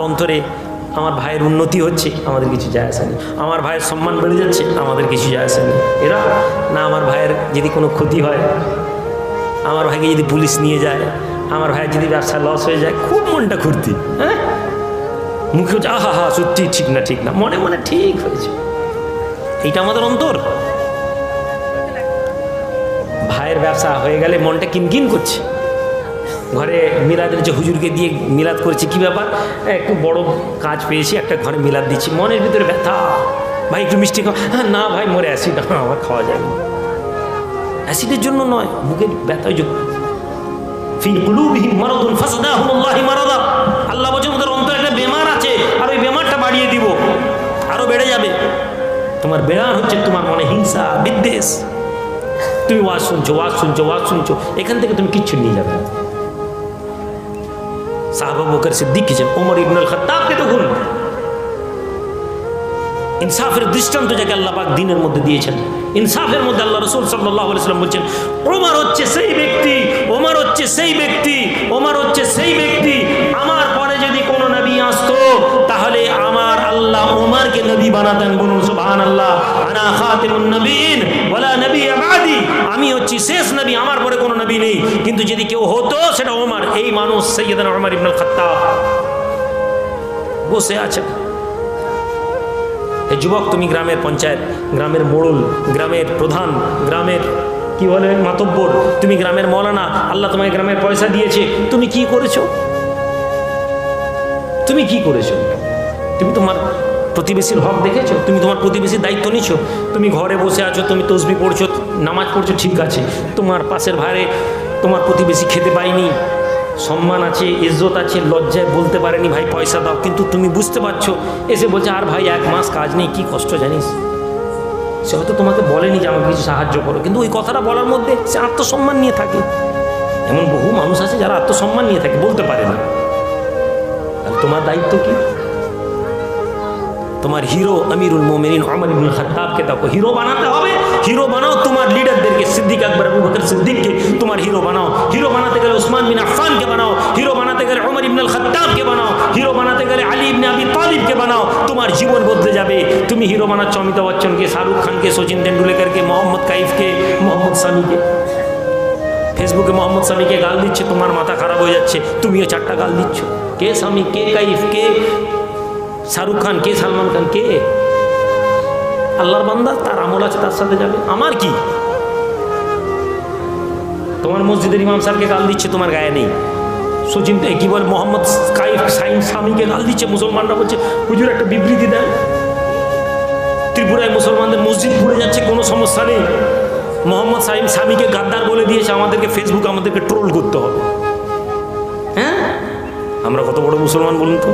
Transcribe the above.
অন্তরে আমার ভাইয়ের উন্নতি হচ্ছে, আমাদের কিছু যায় আসেনি। আমার ভাইয়ের সম্মান বেড়ে যাচ্ছে, আমাদের কিছু যায় আসেনি। এরা না, আমার ভাইয়ের যদি কোনো ক্ষতি হয়, আমার ভাইকে যদি পুলিশ নিয়ে যায়, আমার ভাইয়ের যদি ব্যবসা লস হয়ে যায়, খুব মনটা ঘুরতি। হ্যাঁ, মুখে হচ্ছে আহা হা, সত্যি ঠিক না, ঠিক না, মনে মনে ঠিক হয়েছে। এইটা আমাদের অন্তর। ভাইয়ের ব্যবসা হয়ে গেলে মনটা কিনকিন করছে। ঘরে মিলাদের যে হুজুরকে দিয়ে মিলাদ করেছি, কী ব্যাপার, একটু বড় কাজ পেয়েছি, একটা ঘরে মিলাদ দিচ্ছি, মনের ভিতরে ব্যথা। ভাই একটু মিষ্টি খাও, হ্যাঁ না ভাই মরে অ্যাসিড, আমার খাওয়া যায় না। অ্যাসিডের জন্য নয়, বুকের ব্যথায় যোগ। ফি কুলুবিহিম মারাদুন ফাযাদাহুমুল্লাহু মারাদা। আল্লাহ বলেন ওদের অন্তরে একটা বেমার আছে, আর ওই বেমারটা বাড়িয়ে দিব, আরো বেড়ে যাবে। তোমার বেমার হচ্ছে তোমার মনে হিংসা, বিদ্বেষ। তুমি ওয়াজ শুনছো, ওয়াজ শুনছো, ওয়াজ শুনছো, এখান থেকে তুমি কিচ্ছু নিয়ে যাবে না। সাহাবা বকর সিদ্দিক কি, ওমর ইবনুল খাত্তাবকে দেখুন, ইনসাফের দৃষ্টান্ত যাকে আল্লাহ পাক দ্বীনের মধ্যে দিয়েছেন। ইনসাফের মধ্যে আল্লাহ রাসূল সাল্লাল্লাহু আলাইহি ওয়াসাল্লাম বলছেন, ওমর হচ্ছে সেই ব্যক্তি, ওমর হচ্ছে সেই ব্যক্তি, ওমর হচ্ছে সেই ব্যক্তি, আমার পরে যদি কোনো নবী আসতো তাহলে আমার আল্লাহ ওমরকে নবী বানাতেন। বলুন সুবহানাল্লাহ। আনা খাতিমুন নবীন ওয়ালা নবিয়্যা বাদি। আমি হচ্ছি শেষ নবী, আমার পরে কোনো নবী নেই, কিন্তু যদি কেউ হতো সেটা ওমর। এই মানুষ সাইয়্যিদুনা ওমর ইবনুল খাত্তাব বসে আছেন। এই যুবক, তুমি গ্রামের পঞ্চায়েত, গ্রামের মোড়ল, গ্রামের প্রধান, গ্রামের কি বলে মাতব্বর, তুমি গ্রামের মৌলানা, আল্লাহ তোমাকে গ্রামের পয়সা দিয়েছে, তুমি কি করেছো? তুমি কি করেছো? তুমি তোমার প্রতিবেশীর হক দেখেছো? তুমি তোমার প্রতিবেশীর দায়িত্ব নিছো? তুমি ঘরে বসে আছো, তুমি তসবিহ পড়ছো, নামাজ পড়ছো, ঠিক আছে, তোমার পাশের ভাইরে তোমার প্রতিবেশী খেতে পায়নি, সম্মান আছে, ইজ্জত আছে, লজ্জায় বলতে পারেনি ভাই পয়সা দাও, কিন্তু তুমি বুঝতে পারছো, এসে বলছে আর ভাই 1 মাস কাজ নেই, কি কষ্ট জানিস। সে হয়তো তোমাকে বলেনি যে আমাকে কিছু সাহায্য করো, কিন্তু ওই কথাটা বলার মধ্যে সে আত্মসম্মান নিয়ে থাকে। এমন বহু মানুষ আছে যারা আত্মসম্মান নিয়ে থাকে, বলতে পারে না। আর তোমার দায়িত্ব কি? তোমার হিরো আমিরুল মুমিনিন ওমর ইবনুল খাত্তাবকে দেখো, হিরো বানাতে হবে। হিরো বানাও তোমার লিডারদেরকে, সিদ্দিক আকবর, আবু বকর সিদ্দিককে তোমার হিরো বানাও। হিরো বানাতে গেলে উসমান বিন আফফানকে বানাও, হিরো বানাতে গেলে ওমর ইবনুল খাত্তাবকে বানাও, হিরো বানাতে গেলে আলী ইবনে আবি তালিবকে বানাও। তোমার জীবন বদলে যাবে। তুমি হিরো বানাচ্ছ অমিতাভ বচ্চনকে, শাহরুখ খানকে, সচিন তেন্ডুলকরকে, মোহাম্মদ কাইফকে, মোহাম্মদ সামিকে। ফেসবুকে মোহাম্মদ সামিকে গাল দিচ্ছে, তোমার মাথা খারাপ হয়ে যাচ্ছে, তুমিও 4টা গাল দিচ্ছ। কে সামি, কে কাইফ, কে শাহরুখ খান, কে সালমান খান, কে? আল্লাহর বান্দা, তার আমল আছে, তার সাথে যাবে। আমার কি? তোমার মসজিদের ইমাম সাহেবকে গাল দিচ্ছে, তোমার গায়ে নেই। সচিন কি বল, মোহাম্মদ কাইফ সামিকে গাল দিচ্ছে, মুসলমানরা বলছে হুজুর একটা বিবৃতি দেন। ত্রিপুরায় মুসলমানদের মসজিদ পুড়ে যাচ্ছে, কোনো সমস্যা নেই, মোহাম্মদ সামিকে গাদ্দার বলে দিয়েছে, আমাদেরকে ফেসবুকে আমাদেরকে ট্রোল করতে হবে। হ্যাঁ, আমরা কত বড় মুসলমান বলুন তো?